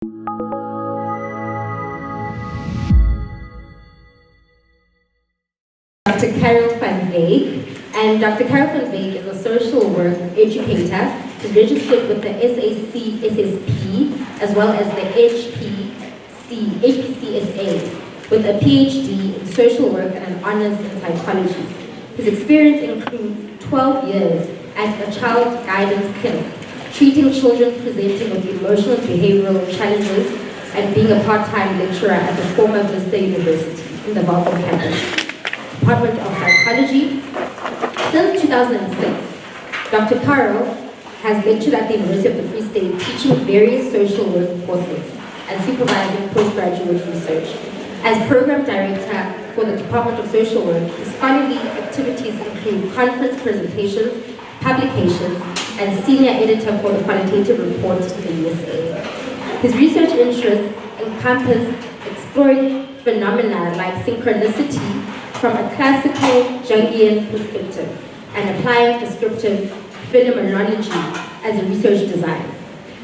Dr. Carol van Wyk, and Dr. Carol van Wyk is a social work educator. She's registered with the SAC, SSP, as well as the HPCSA, with a PhD in social work and an honors in psychology. His experience includes 12 years at a child guidance clinic, treating children presenting with emotional and behavioral challenges, and being a part-time lecturer at the former Vista University in the Welkom campus, Department of Psychology. Since 2006, Dr. Carol has lectured at the University of the Free State, teaching various social work courses and supervising postgraduate research. As Program Director for the Department of Social Work, his scholarly activities include conference presentations, publications, and senior editor for the Qualitative Report in the USA. His research interests encompass exploring phenomena like synchronicity from a classical Jungian perspective and applying descriptive phenomenology as a research design.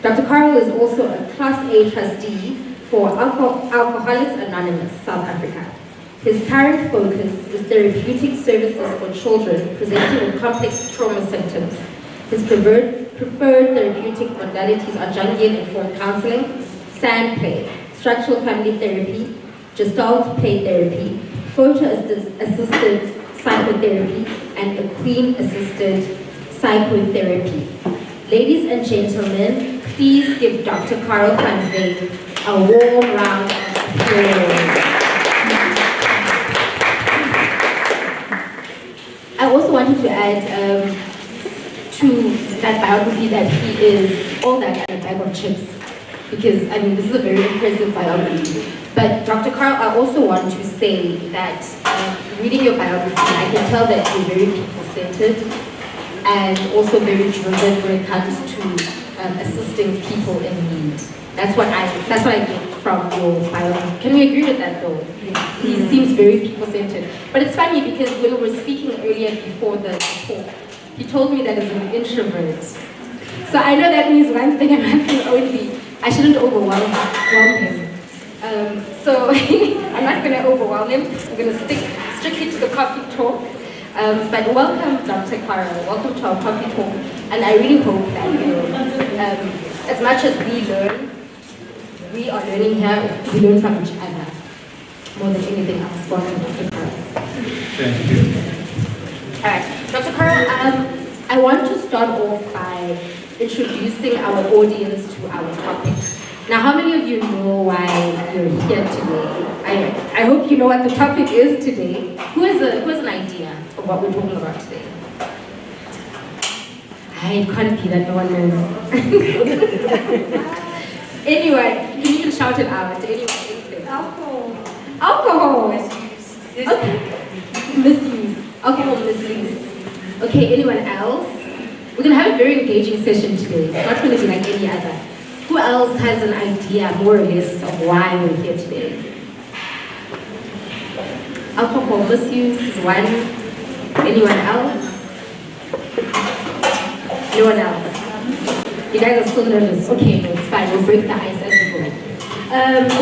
Dr. Carl is also a Class A trustee for Alcoholics Anonymous, South Africa. His current focus is therapeutic services for children presenting with complex trauma symptoms. His preferred therapeutic modalities are Jungian-informed counseling, sand play, structural family therapy, gestalt play therapy, photo-assisted psychotherapy, and equine-assisted psychotherapy. Ladies and gentlemen, please give Dr. Carl van Wyk a warm round of applause. I also wanted to add to that biography that he is all that and a bag of chips, because I mean this is a very impressive biography. But Dr. Carl, I also want to say that reading your biography, I can tell that you're very people-centered and also very driven when it comes to assisting people in need. That's what I get from your biography. Can we agree with that though? He seems very people-centered. But it's funny because when we were speaking earlier before the talk, he told me that he's an introvert. So I know that means one thing and one thing only. I shouldn't overwhelm him. So I'm not going to overwhelm him. I'm going to stick strictly to the coffee talk. But welcome, Dr. Carl. Welcome to our coffee talk. And I really hope that, as much as we are learning here, we learn from each other more than anything else. Welcome, Dr. Carl. Thank you. All right, Dr. Carl, I want to start off by introducing our audience to our topic. Now, how many of you know why you're here today? I hope you know what the topic is today. Who has an idea of what we're talking about today? It can't be that no one knows. Anyone, can you even shout it out? Anyone? Alcohol. Alcohol. Misuse. Okay. Misuse. Alcohol misuse. Okay, anyone else? We're going to have a very engaging session today. It's not going to be like any other. Who else has an idea, more or less, of why we're here today? Alcohol misuse is one. Anyone else? No one else? You guys are still nervous. Okay, no, it's fine. We'll break the ice as we go.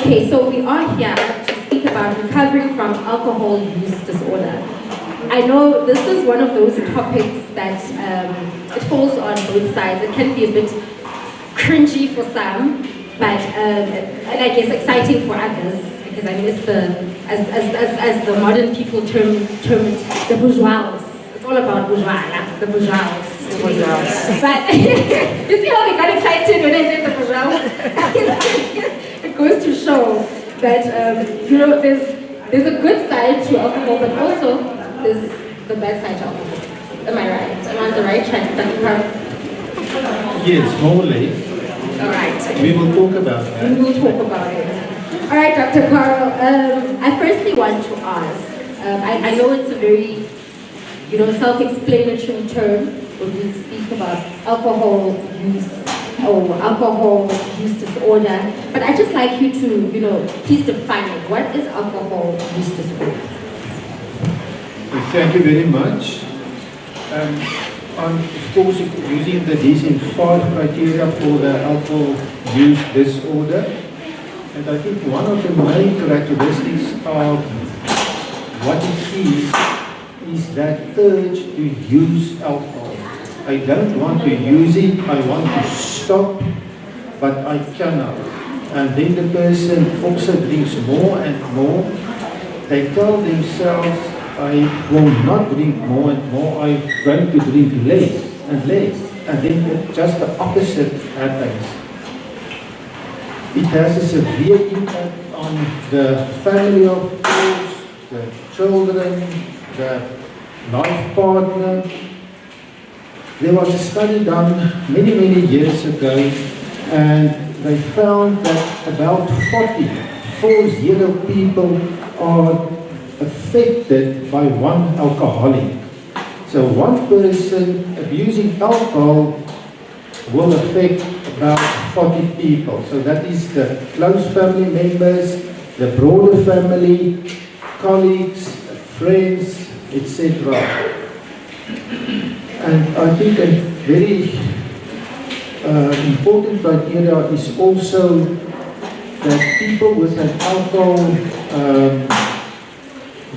Okay, so we are here to speak about recovering from alcohol use disorder. I know this is one of those topics that it falls on both sides. It can be a bit cringy for some, but and I guess exciting for others, because I mean it's as the modern people term it, the bourgeois. It's all about bourgeois, yeah? The bourgeois. But you see how they got excited when I said the bourgeois? It goes to show that you know there's a good side to alcohol, but also there's the bad side to alcohol. Am I right? Am I on the right track, Dr. Carl? Yes, more or less. All right. We will talk about that. We will talk about it. All right, Dr. Carl. I firstly want to ask. I know it's a very, self-explanatory term when we speak about alcohol use or alcohol use disorder. But I'd just like you to, please define it. What is alcohol use disorder? Thank you very much. I'm, of course, using the DSM-5 criteria for the alcohol use disorder. And I think one of the main characteristics of what it is that urge to use alcohol. I don't want to use it, I want to stop, but I cannot. And then the person also drinks more and more. They tell themselves, I will not drink more and more, I'm going to drink less and less. And then just the opposite happens. It has a severe impact on the family, of course, the children, the life partner. There was a study done many, many years ago, and they found that about 40 people are affected by one alcoholic. So one person abusing alcohol will affect about 40 people. So that is the close family members, the broader family, colleagues, friends, etc. And I think a very important criteria is also that people with an alcohol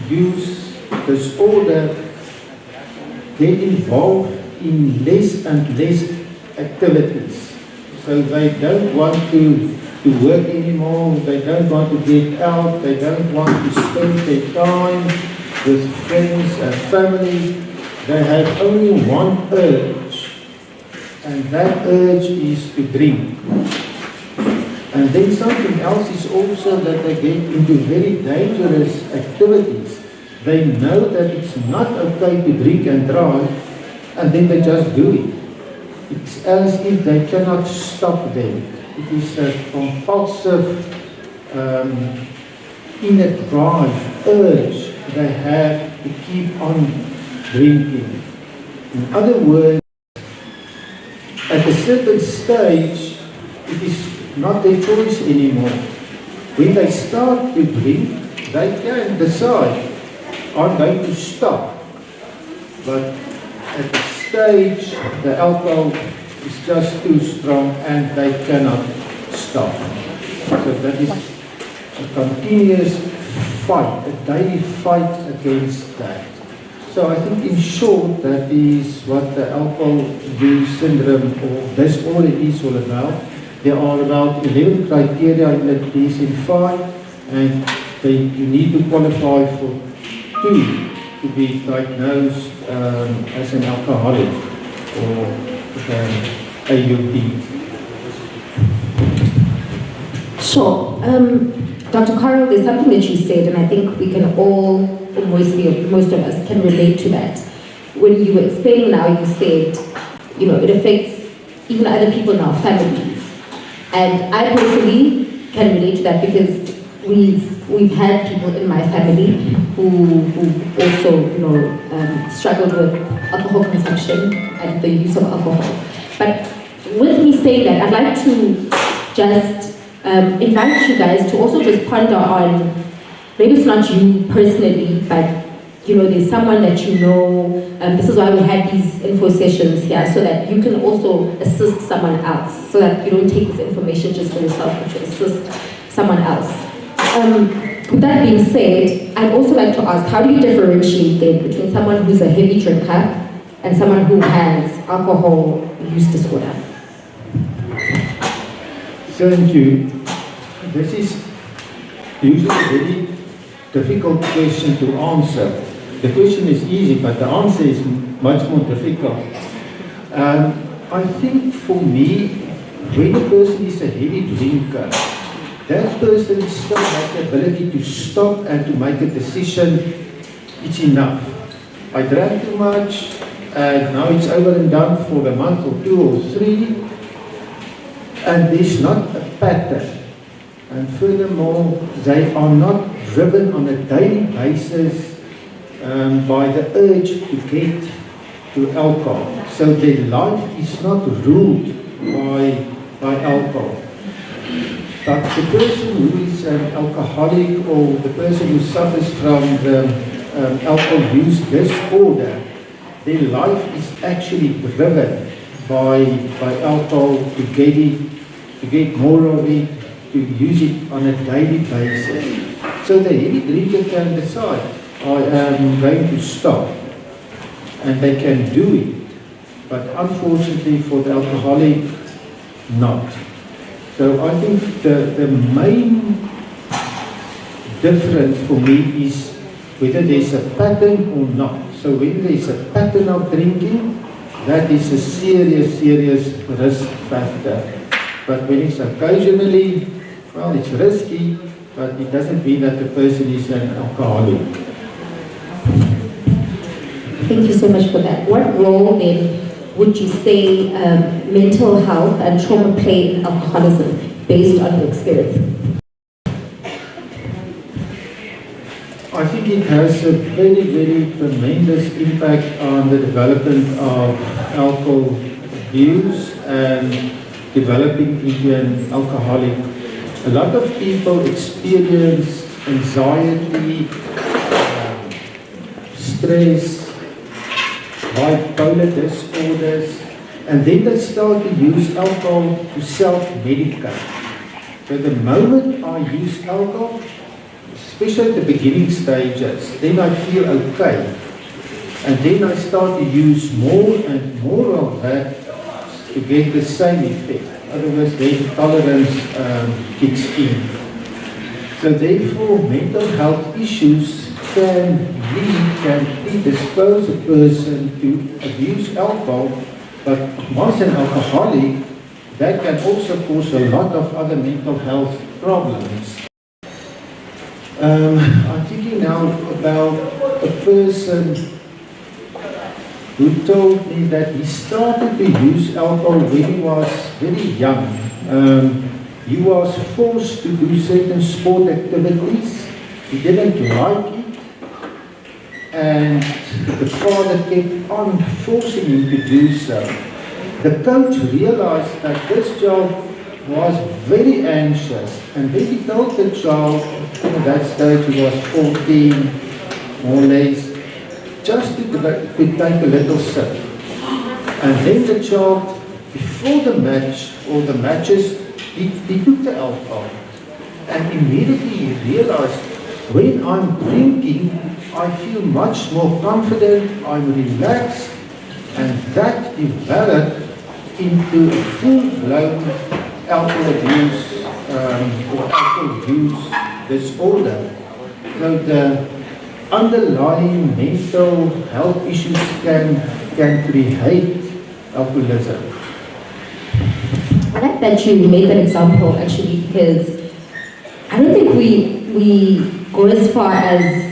use disorder get involved in less and less activities. So they don't want to work anymore, they don't want to get out, they don't want to spend their time with friends and family. They have only one urge, and that urge is to drink. And then something else is also that they get into very dangerous activities. They know that it's not okay to drink and drive, and then they just do it. It's as if they cannot stop them. It is a compulsive inner drive, urge they have to keep on drinking. In other words, at a certain stage, it is not their choice anymore. When they start to drink, they can decide, I'm going to stop. But at the stage, the alcohol is just too strong and they cannot stop. So that is a continuous fight, a daily fight against that. So I think in short, that is what the alcohol use syndrome or disorder is all about. There are about 11 criteria in the DSM-5, and you need to qualify for 2 to be diagnosed as an alcoholic or AUD. Sure. Dr. Carroll, there's something that you said, and I think we can all, or most of us, can relate to that. When you were explaining now, you said, it affects even other people in our families. And I personally can relate to that because we've had people in my family who also, struggled with alcohol consumption and the use of alcohol. But with me saying that, I'd like to just invite you guys to also just ponder on, maybe it's not you personally, but there's someone that you know. This is why we have these info sessions here, so that you can also assist someone else, so that you don't take this information just for yourself, but you assist someone else. With that being said, I'd also like to ask, how do you differentiate then between someone who's a heavy drinker and someone who has alcohol use disorder? Thank you. This is usually a very difficult question to answer. The question is easy, but the answer is much more difficult. I think for me, when a person is a heavy drinker, that person still has the ability to stop and to make a decision, it's enough. I drank too much, and now it's over and done for a month or 2 or 3, and there's not a pattern. And furthermore, they are not driven on a daily basis by the urge to get to alcohol. So their life is not ruled by alcohol. But the person who is an alcoholic or the person who suffers from the alcohol use disorder, their life is actually driven by alcohol to get more of it, to use it on a daily basis. So the heavy drinker can decide, I am going to stop, and they can do it. But unfortunately for the alcoholic, not. So I think the main difference for me is whether there's a pattern or not. So when there's a pattern of drinking, that is a serious risk factor. But when it's occasionally, well, it's risky, but it doesn't mean that the person is an alcoholic. Thank you so much for that. What role then would you say mental health and trauma play in alcoholism based on your experience? I think it has a very tremendous impact on the development of alcohol abuse and developing into an alcoholic. A lot of people experience anxiety, stress, bipolar disorders, and then they start to use alcohol to self-medicate. So the moment I use alcohol, especially at the beginning stages, then I feel okay. And then I start to use more and more of that to get the same effect. Otherwise, then tolerance kicks in. So therefore, mental health issues can predispose a person to abuse alcohol, but once an alcoholic, that can also cause a lot of other mental health problems. I'm thinking now about a person who told me that he started to use alcohol when he was very young. He was forced to do certain sport activities. He didn't like it. And the father kept on forcing him to do so. The coach realized that this child was very anxious, and then he told the child, at that stage he was 14, more or less, just to take a little sip. And then the child, before the match or the matches, he took the alcohol. And immediately he realized, when I'm drinking, I feel much more confident, I'm relaxed, and that developed into a full-blown alcohol abuse or alcohol use disorder. So the underlying mental health issues can create alcoholism. I like that you made that example actually, because I don't think we go as far as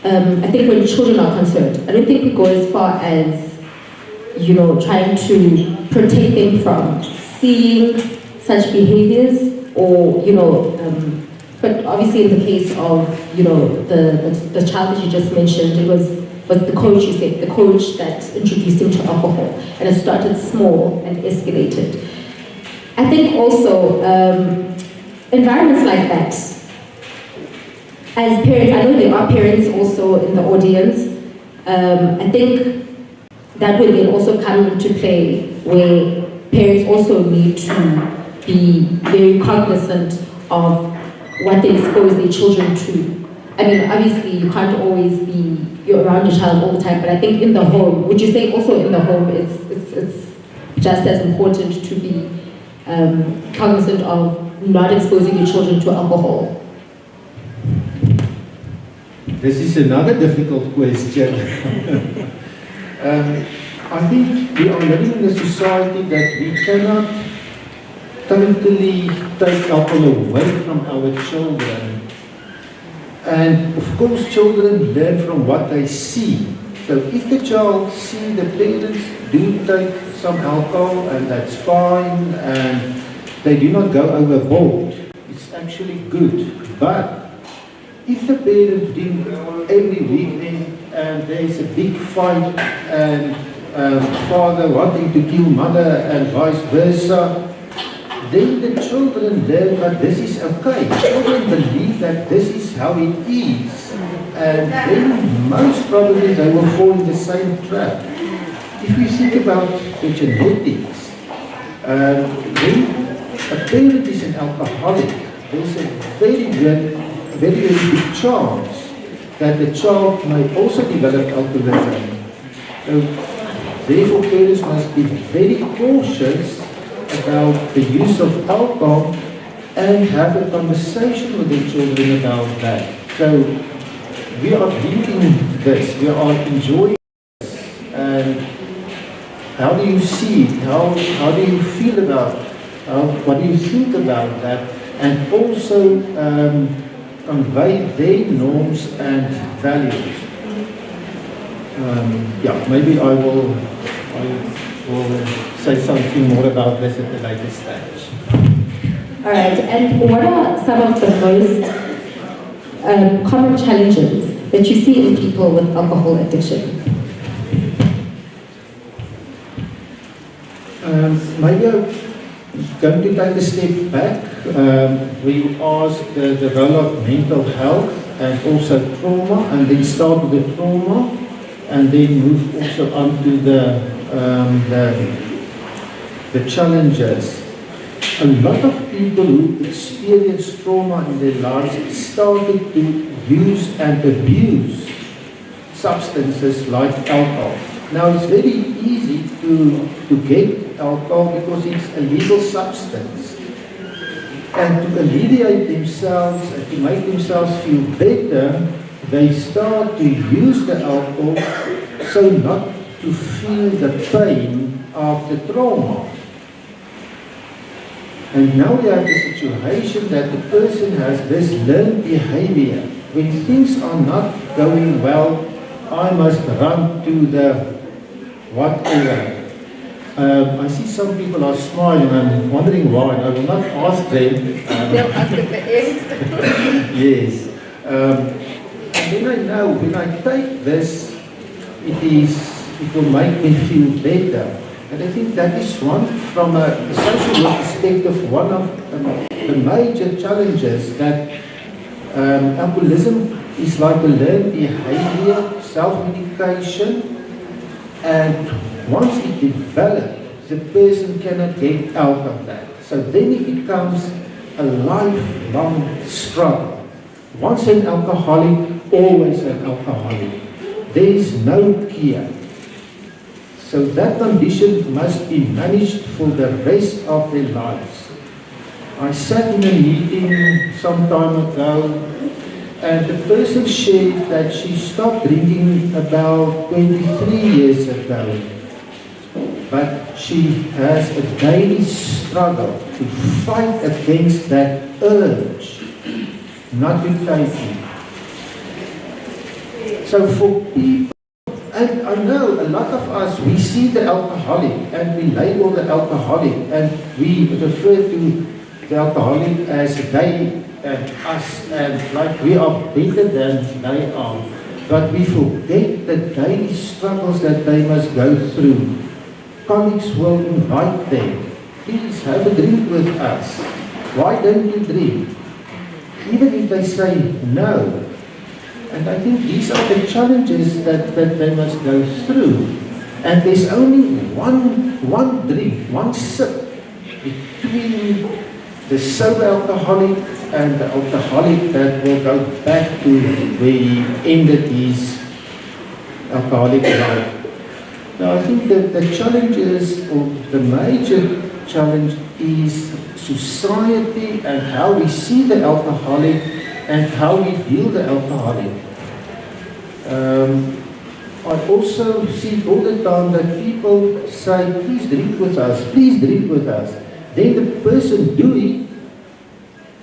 I think when children are concerned, I don't think we go as far as, trying to protect them from seeing such behaviors, or, but obviously in the case of, the child that you just mentioned, it was the coach, you said, the coach that introduced him to alcohol, and it started small and escalated. I think also environments like that, as parents, I know there are parents also in the audience, I think that will then also come into play, where parents also need to be very cognizant of what they expose their children to. I mean, obviously you can't always be, you're around your child all the time, but I think in the home, would you say also in the home it's just as important to be cognizant of not exposing your children to alcohol? This is another difficult question. I think we are living in a society that we cannot totally take alcohol away from our children. And of course, children learn from what they see. So if the child sees the parents do take some alcohol, and that's fine, and they do not go overboard, it's actually good. But if the parents drink every weekend and there's a big fight and father wanting to kill mother and vice versa, then the children learn that this is okay. Children believe that this is how it is, and then most probably they will fall in the same trap. If we think about the genetics, then a parent is an alcoholic, there's a very big chance that the child may also develop alcoholism. So, therefore, parents must be very cautious about the use of alcohol and have a conversation with their children about that. So, we are drinking this, we are enjoying this, and how do you see it? How do you feel about it? What do you think about that? And also convey their norms and values. Maybe I will say something more about this at a later stage. All right, and what are some of the most common challenges that you see in people with alcohol addiction? Maybe I'm going to take a step back. We asked the role of mental health and also trauma, and then start with the trauma, and then move also on to the challenges. A lot of people who experience trauma in their lives started to use and abuse substances like alcohol. Now it's very easy to get alcohol because it's a legal substance. And to alleviate themselves and to make themselves feel better, they start to use the alcohol so not to feel the pain of the trauma. And now we have the situation that the person has this learned behavior. When things are not going well, I must run to the whatever. I see some people are smiling. I'm wondering why. I will not ask them. They'll ask at the end. Yes. And then I know when I take this, it will make me feel better. And I think that is one, from a social work perspective, one of the major challenges that alcoholism is like a learned behavior, self-medication, and once it develops, the person cannot get out of that. So then it becomes a lifelong struggle. Once an alcoholic, always an alcoholic. There is no cure. So that condition must be managed for the rest of their lives. I sat in a meeting some time ago, and the person shared that she stopped drinking about 23 years ago. But she has a daily struggle to fight against that urge not to take it. So for people, and I know a lot of us, we see the alcoholic and we label the alcoholic and we refer to the alcoholic as they and us, and like we are better than they are. But we forget the daily struggles that they must go through. Colleagues will invite them. Please have a drink with us. Why don't you drink? Even if they say no. And I think these are the challenges that they must go through. And there's only one drink, one sip between the sober alcoholic and the alcoholic that will go back to where he ended his alcoholic life. Now I think that the challenge is, or the major challenge is society and how we see the alcoholic and how we view the alcoholic. I also see all the time that people say, please drink with us, please drink with us. Then the person do it,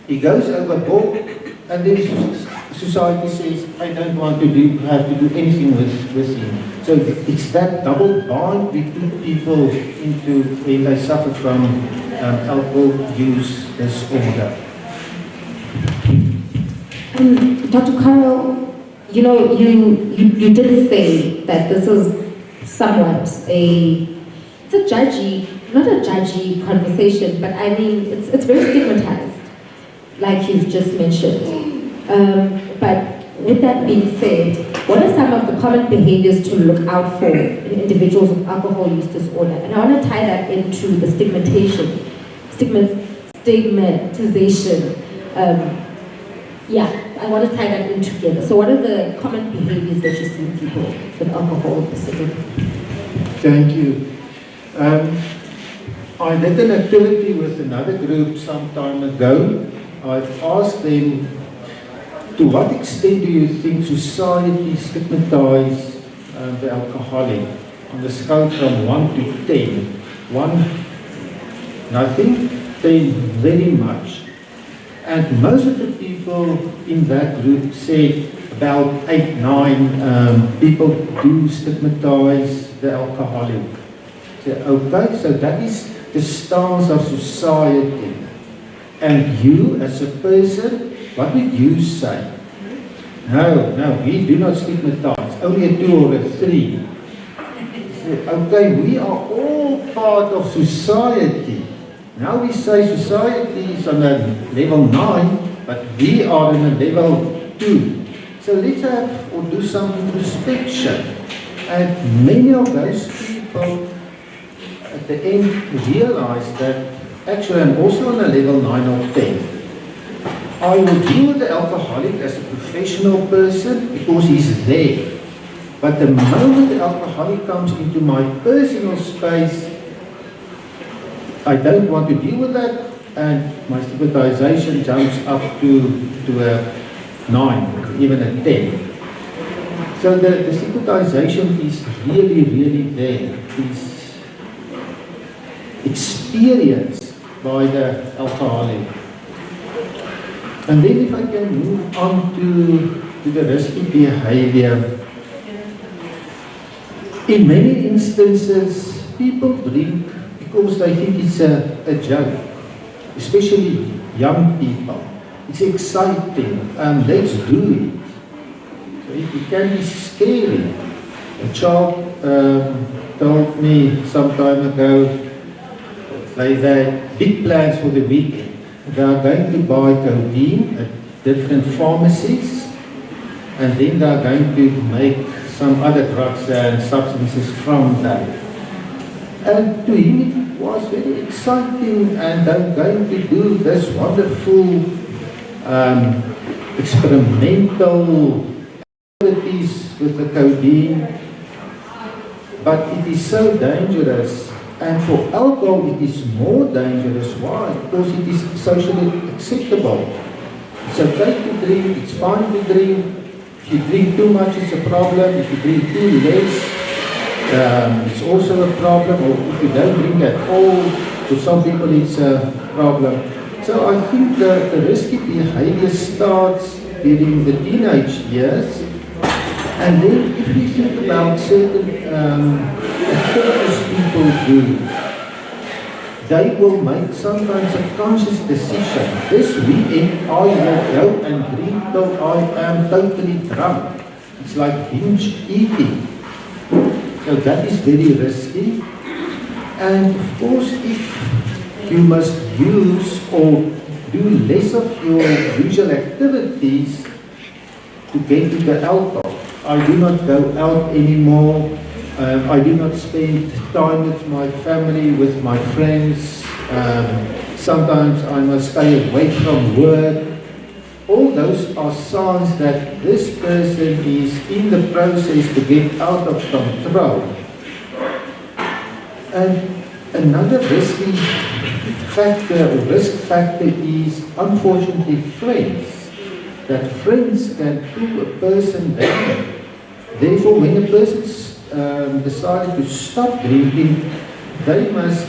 he goes overboard, and then society says, I don't want to have to do anything with him. So it's that double bind we put people into when they suffer from alcohol use disorder. Dr. Carol, you know, you did say that this is somewhat it's a judgy, not a judgy conversation, but I mean, it's very stigmatized, like you've just mentioned. But with that being said, what are some of the common behaviors to look out for in individuals with alcohol use disorder? And I want to tie that into the stigmatization stigmatization. Yeah, I want to tie that in together. So what are the common behaviors that you see in people with alcohol specifically? Thank you. I did an activity with another group some time ago. I asked them, to what extent do you think society stigmatizes the alcoholic on the scale from 1 to 10? 1, nothing, 10, very much. And most of the people in that group said about 8, 9 people do stigmatize the alcoholic. So, okay, so that is the stance of society. And you, as a person, what would you say? No, we do not stigmatize. Only a 2 or a 3. So, okay, we are all part of society. Now we say society is on a level 9, but we are on a level 2. So let's have or do some introspection. And many of those people at the end realize that actually I'm also on a level 9 or 10. I will deal with the alcoholic as a professional person because he's there. But the moment the alcoholic comes into my personal space, I don't want to deal with that, and my stigmatization jumps up to a 9, even a 10. So the stigmatization is really there. It's experienced by the alcoholic. And then if I can move on to the risky behavior. In many instances, people drink because they think it's a joke, especially young people. It's exciting, and let's do it. So it can be scary. A child told me some time ago, they had big plans for the weekend. They are going to buy codeine at different pharmacies, and then they are going to make some other drugs and substances from that. And to him it was very exciting, and they're going to do this wonderful experimental activities with the codeine. But it is so dangerous, and for alcohol it is more dangerous. Why? Because it is socially acceptable. It's okay to drink, it's fine to drink. If you drink too much, it's a problem. If you drink too less, it's also a problem. Or if you don't drink at all, for some people it's a problem. So I think the risky behavior starts during the teenage years. And then if we think about certain activities people do, they will make sometimes a conscious decision. This weekend I will go and drink till I am totally drunk. It's like binge eating. So that is very risky. And of course, if you must use or do less of your usual activities to get to the alcohol. I do not go out anymore. I do not spend time with my family, with my friends. Sometimes I must stay away from work. All those are signs that this person is in the process to get out of control. And another risky factor or risk factor is unfortunately friends. That friends can pull a person down. Therefore, when a person decided to stop drinking, they must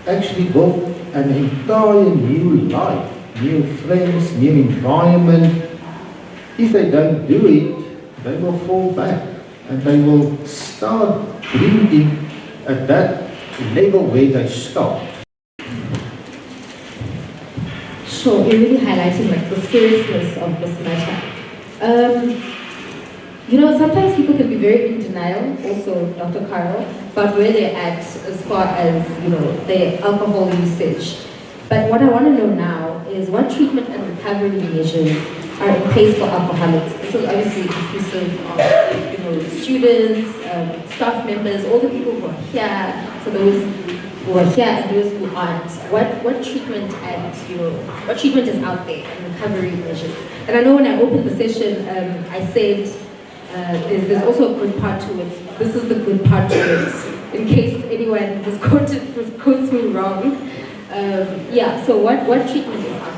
actually build an entire new life, new friends, new environment. If they don't do it, they will fall back and they will start drinking at that level where they stopped. Sure, you're really highlighting like the seriousness of this matter. Sometimes people can be very in denial, also Dr. Carol, about where they're at as far as, their alcohol usage. But what I want to know now is what treatment and recovery measures are in place for alcoholics. This is obviously inclusive of, students, staff members, all the people who are here, for those who who are here and those who aren't, what treatment what treatment is out there and recovery measures? And I know when I opened the session, I said there's also a good part to it. This is the good part to it, in case anyone was quotes me wrong. Yeah. So what treatment is out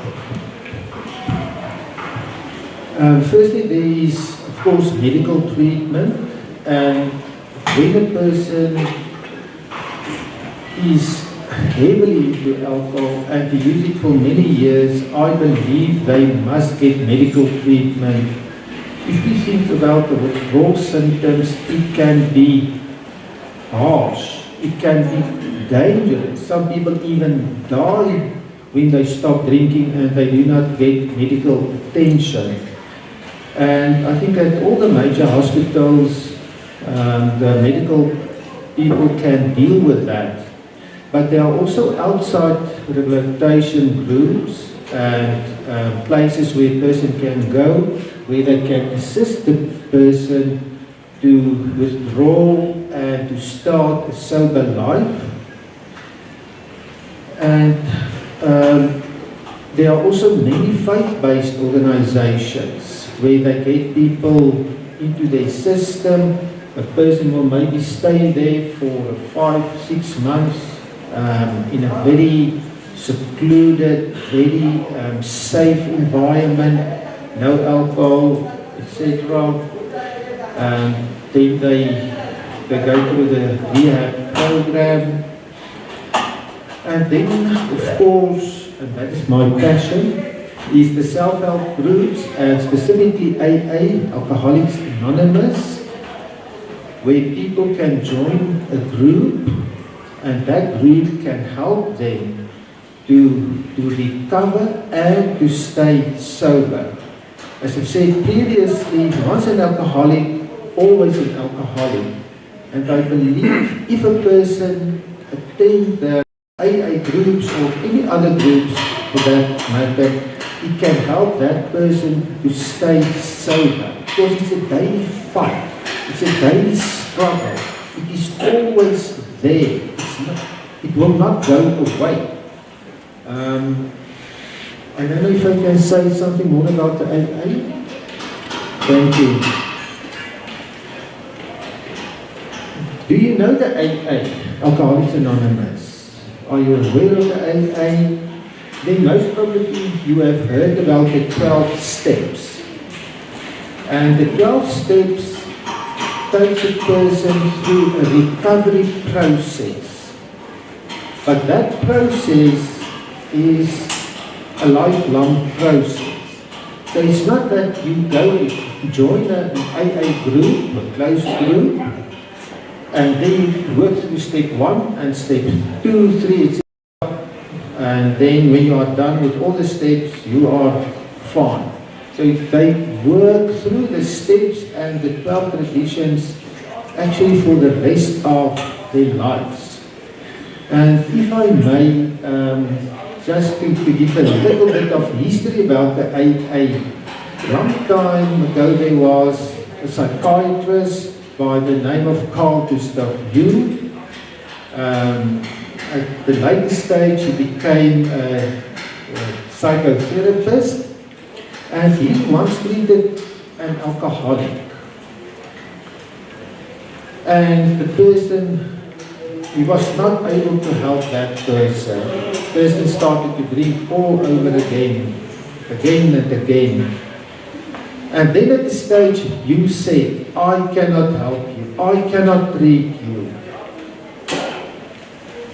there? Firstly, there is, of course, medical treatment, and when a person is heavily into alcohol and to use it for many years, I believe they must get medical treatment. If we think about the withdrawal symptoms, it can be harsh, it can be dangerous. Some people even die when they stop drinking and they do not get medical attention. And I think at all the major hospitals, the medical people can deal with that. But there are also outside rehabilitation groups and places where a person can go, where they can assist the person to withdraw and to start a sober life. And there are also many faith-based organizations where they get people into their system. A person will maybe stay there for 5-6 months in a very secluded, very safe environment, no alcohol, etc. Then they go through the rehab program. And then, of course, and that is my passion, is the self-help groups, and specifically AA, Alcoholics Anonymous, where people can join a group, and that group can help them to recover and to stay sober. As I've said previously, once an alcoholic, always an alcoholic. And I believe if a person attends the AA groups or any other groups for that matter, it can help that person to stay sober. Because it's a daily fight. It's a daily struggle. It is always there. It will not go away. I don't know if I can say something more about the AA. Thank you. Do you know the AA, Alcoholics Anonymous? Are you aware of the AA? Then most probably you have heard about the 12 steps. And the 12 steps takes a person through a recovery process. But that process is a lifelong process. So it's not that you go join an AA group, a closed group, and then you work through step 1 and step 2, 3, etc. And then when you are done with all the steps, you are fine. So they work through the steps and the 12 traditions actually for the rest of their lives. And if I may, just to give a little bit of history about the AA. Long time ago there was a psychiatrist by the name of Carl Gustav Jung. At the later stage he became a psychotherapist, and he once treated an alcoholic. And the person, he was not able to help that person. The person started to drink all over again and again. And then at the stage you said, I cannot help you, I cannot treat you.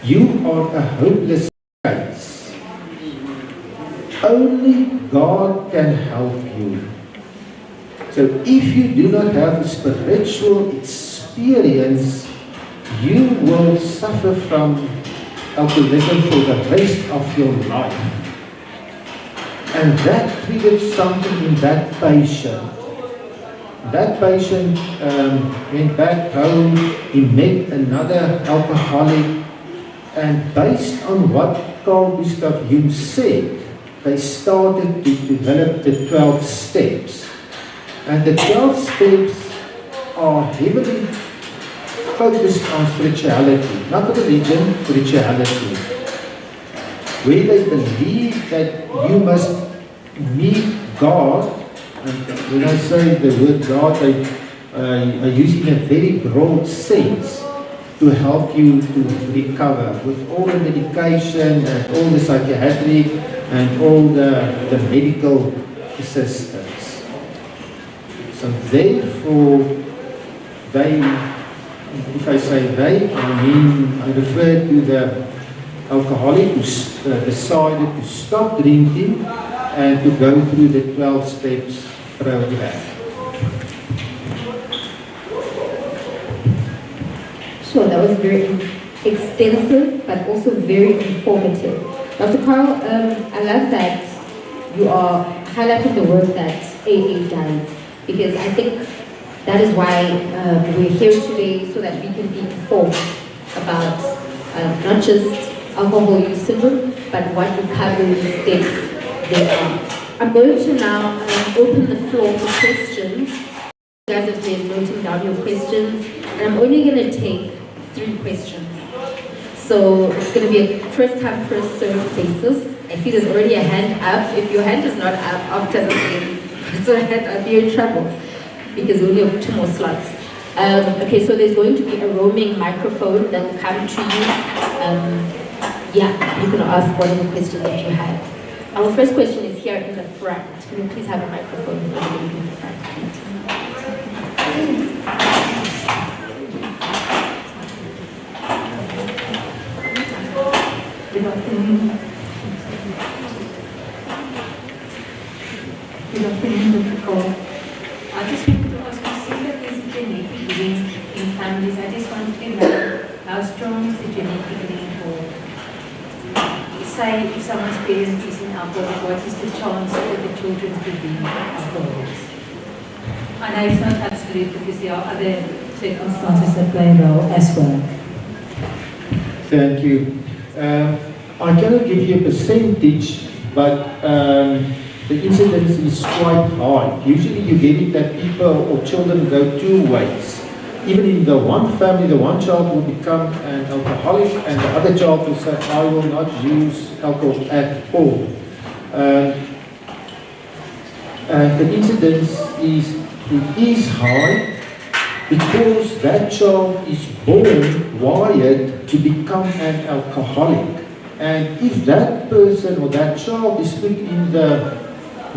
You are a hopeless case. Only God can help you. So if you do not have a spiritual experience, you will suffer from alcoholism for the rest of your life. And that triggered something in that patient. That patient went back home, he met another alcoholic, and based on what Carl Gustav Jung said, they started to develop the 12 steps. And the 12 steps are heavily focused on spirituality, not religion, spirituality, where they believe that you must meet God. And when I say the word God, I use it in a very broad sense to help you to recover with all the medication and all the psychiatric and all the medical assistance. So therefore, they, if I say they, I refer to the alcoholic who decided to stop drinking and to go through the 12 steps program. Sure, that was very extensive, but also very informative. Dr. Carl, I love that you are highlighting the work that AA does, because I think that is why we're here today, so that we can be informed about not just alcohol use syndrome, but what recovery steps there are. I'm going to now open the floor for questions. You guys have been noting down your questions, and I'm only going to take 3 questions. So it's going to be a first come, first served basis. I see there's already a hand up. If your hand is not up after the game, I'll be in trouble because we only have 2 more slots. Okay, so there's going to be a roaming microphone that will come to you. Yeah, you can ask whatever question that you have. Our first question is here in the front. Can you please have a microphone in the front, please? Good afternoon. Good afternoon, Dr. Cole. I just wanted to ask, you see that there's a genetic link in families. I just wanted to know how strong is the genetic link, or say if someone's parent is in alcohol, what is the chance for the children to be alcoholics? I know it's not absolute because there are other circumstances that play a role as well. Thank you. I cannot give you a percentage, but the incidence is quite high. Usually you get it that people or children go 2 ways. Even in the one family, the one child will become an alcoholic and the other child will say, I will not use alcohol at all. And the incidence is high because that child is born wired to become an alcoholic. And if that person or that child is put in the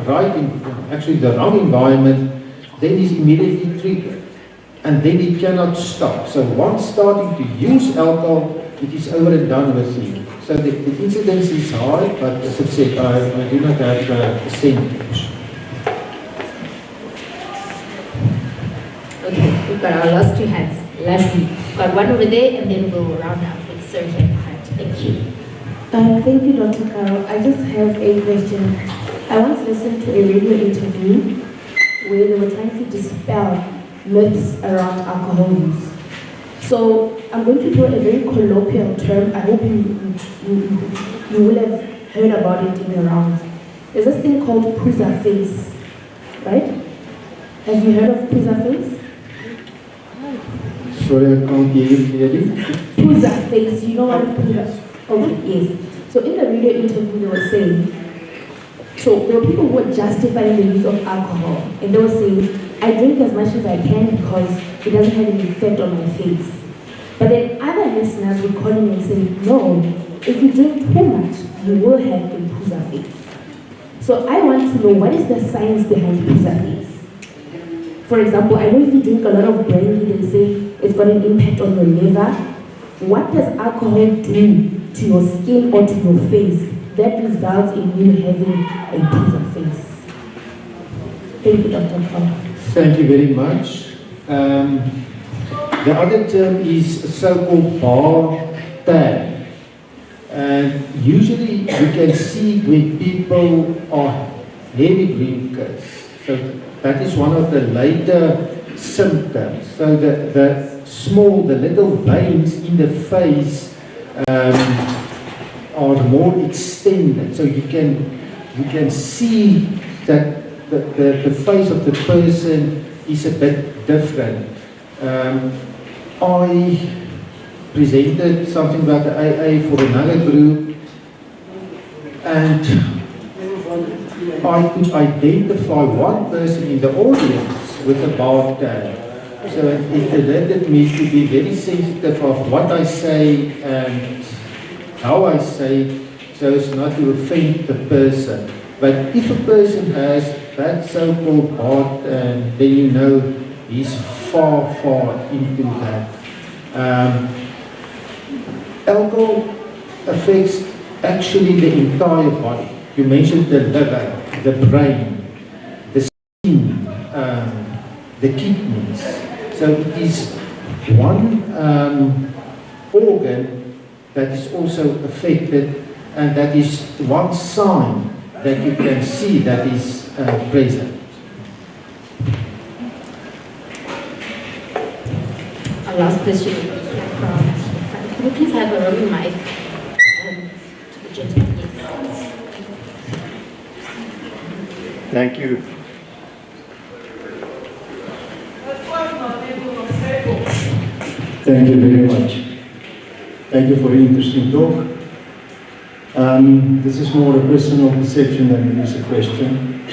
wrong environment, then he's immediately triggered. And then he cannot stop. So once starting to use alcohol, it is over and done with him. So the incidence is high, but as I said, I do not have a percentage. Okay, we've got our last 2 hands. Lastly, we've got one over there, and then we'll round up with Sir Hart. Thank you. Thank you, Dr. Carol. I just have a question. I once listened to a radio interview where they were trying to dispel myths around alcohol use. So I'm going to do a very colloquial term. I hope you will have heard about it in the rounds. There's this thing called pizza face, right? Have you heard of pizza face? Sorry, I can't hear you clearly. Pizza face, you know what pizza? Okay, yes. So in the radio interview they were saying, so there were people who were justifying the use of alcohol, and they were saying, I drink as much as I can because it doesn't have any effect on my face. But then other listeners were calling and saying, no, if you drink too much, you will have a pizza face. So I want to know, what is the science behind pizza face? For example, I know if you drink a lot of brandy, they say it's got an impact on your liver. What does alcohol do to your skin or to your face that results in you having a pizza face? Thank you, Dr. Paul. Thank you very much. The other term is a so-called bar tab. And usually you can see when people are heavy drinkers. So that is one of the later symptoms. So the little veins in the face are more extended. So you can see that the face of the person is a bit different. I presented something about the AA for another group, and I could identify one person in the audience with a bald tag. So it alerted me to be very sensitive of what I say and how I say it, so as not to offend the person. But if a person has that so-called bald, then you know he's far, far into that. Alcohol affects actually the entire body. You mentioned the liver, the brain, the skin, the kidneys. So it is one organ that is also affected, and that is one sign that you can see that is present. Our last question will be from, can you please have a roaming mic to the gentleman? Yes. Thank you. Thank you very much. Thank you for the interesting talk. This is more a personal perception than it is a question.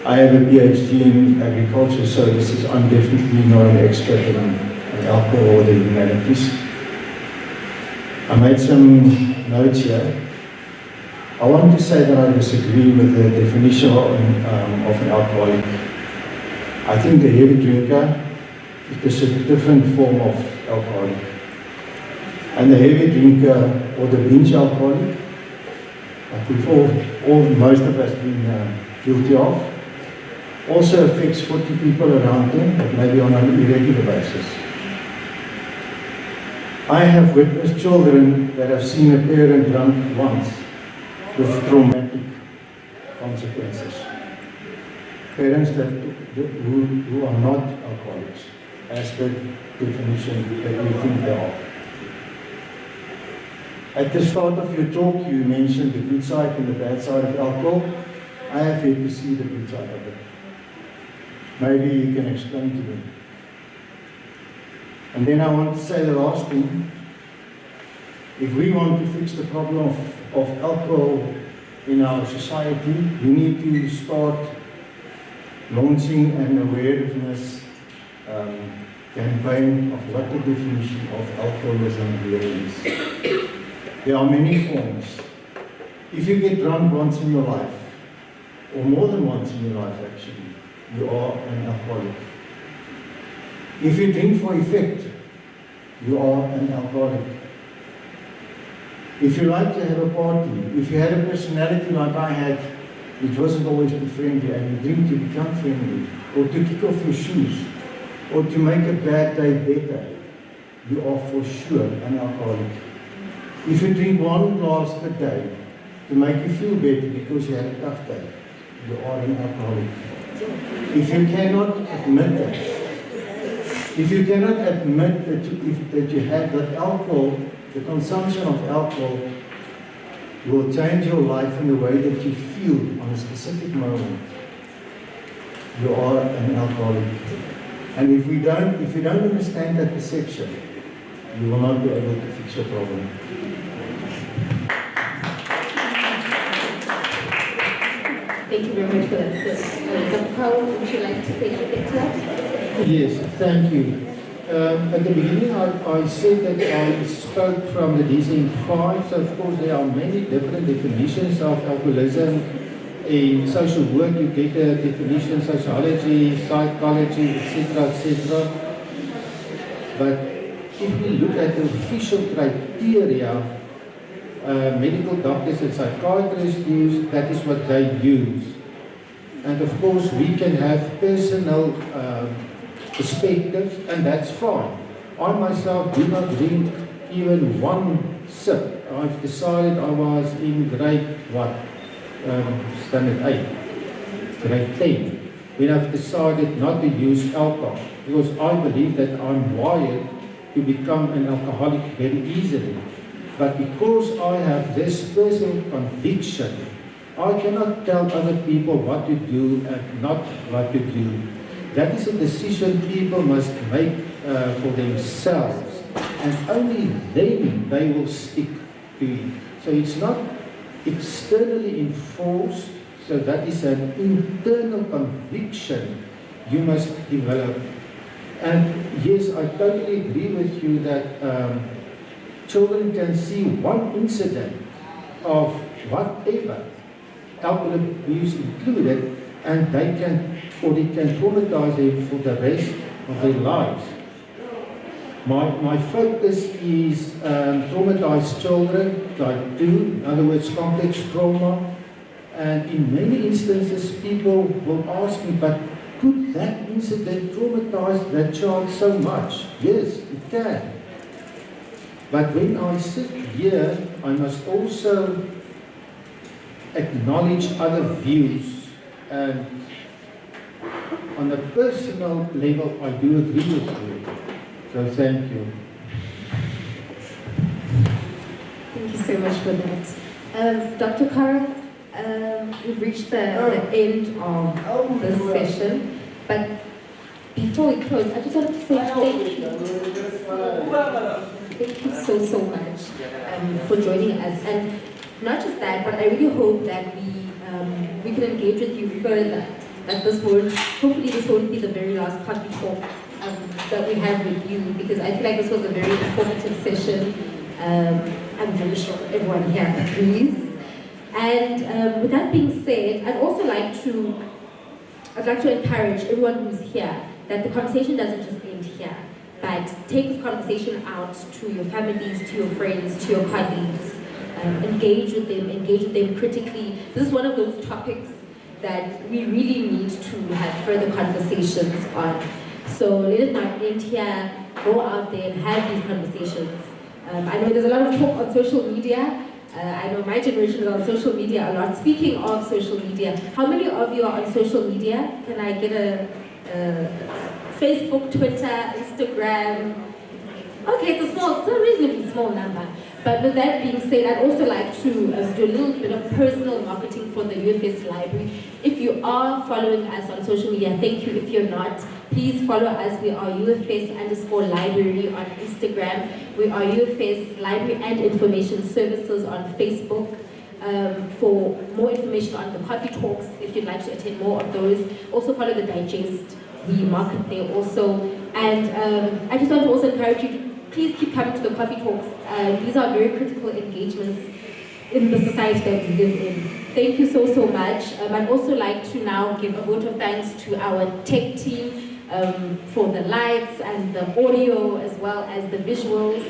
I have a PhD in agricultural services. I'm definitely not an expert in alcohol or the humanities. I made some notes here. I want to say that I disagree with the definition of an alcoholic. I think the heavy drinker is a different form of alcoholic. And the heavy drinker or the binge alcoholic, like most of us been guilty of, also affects 40 people around them, but maybe on an irregular basis. I have witnessed children that have seen a parent drunk once with traumatic consequences. Parents who are not alcoholics, as the definition that we think they are. At the start of your talk, you mentioned the good side and the bad side of alcohol. I have yet to see the good side of it. Maybe you can explain to me. And then I want to say the last thing. If we want to fix the problem of alcohol in our society, we need to start launching an awareness campaign of what the definition of alcoholism really is. There are many forms. If you get drunk once in your life, or more than once in your life actually, you are an alcoholic. If you drink for effect, you are an alcoholic. If you like to have a party, if you had a personality like I had, which wasn't always too friendly, and you drink to become friendly, or to kick off your shoes, or to make a bad day better, you are for sure an alcoholic. If you drink one glass per day to make you feel better because you had a tough day, you are an alcoholic. If you cannot admit that, that you have that alcohol, the consumption of alcohol will change your life in the way that you feel on a specific moment, you are an alcoholic. And if you don't understand that perception, you will not be able to fix your problem. Thank you very much for that, sir. Dr. Powell, would you like to say anything to that? Yes, thank you. At the beginning, I said that I spoke from the DSM-5, so of course there are many different definitions of alcoholism. In social work, you get a definition, sociology, psychology, etc., etc. But if we look at the official criteria, medical doctors and psychiatrists use, that is what they use. And of course, we can have personal perspectives, and that's fine. I myself do not drink even one sip. I've decided I was in grade standard 8, grade 10, when I've decided not to use alcohol, because I believe that I'm wired to become an alcoholic very easily. But because I have this personal conviction, I cannot tell other people what to do and not what to do. that is a decision people must make for themselves, and only then they will stick to it. So it's not externally enforced, so that is an internal conviction you must develop. And yes, I totally agree with you that children can see one incident of whatever, alcohol abuse included, and they can, or it can traumatize them for the rest of their lives. My focus is traumatized children, type 2, in other words, complex trauma. And in many instances, people will ask me, but could that incident traumatize that child so much? Yes, it can. But when I sit here, I must also acknowledge other views. And on a personal level, I do agree with you. So thank you. Thank you so much for that. Dr. Carl, we've reached the end of this session, but before we close, I just wanted to say thank you. Thank you so much for joining us. And not just that, but I really hope that we can engage with you further. That hopefully this won't be the very last coffee talk that we have with you, because I feel like this was a very informative session. I'm very sure everyone here agrees. And with that being said, I'd like to encourage everyone who's here that the conversation doesn't just end here, but take this conversation out to your families, to your friends, to your colleagues. Engage with them critically. This is one of those topics that we really need to have further conversations on. So let it not end here. Go out there and have these conversations. I know there's a lot of talk on social media. I know my generation is on social media a lot. Speaking of social media, how many of you are on social media? Can I get a Facebook, Twitter, Instagram? Okay, it's a reasonably small number. But with that being said, I'd also like to do a little bit of personal marketing for the UFS Library. If you are following us on social media, thank you. If you're not, please follow us. We are UFS_library on Instagram. We are UFS Library and Information Services on Facebook. For more information on the coffee talks, if you'd like to attend more of those, also follow the digest. We market there also. And I just want to also encourage you to please keep coming to the coffee talks. These are very critical engagements in the society that we live in. Thank you so much. I'd also like to now give a vote of thanks to our tech team for the lights and the audio as well as the visuals,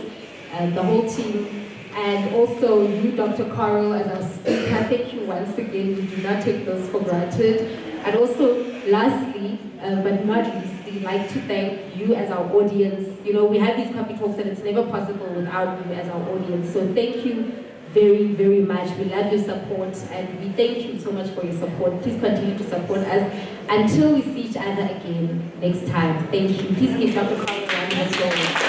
the whole team. And also you, Dr. Coral, as our speaker, thank you once again. We do not take this for granted. And also, lastly, but not leastly, like to thank you as our audience. You know, we have these coffee talks and it's never possible without you as our audience. So thank you very much. We love your support and we thank you so much for your support. Please continue to support us until we see each other again next time. Thank you. Please give Dr. Coral a round of applause.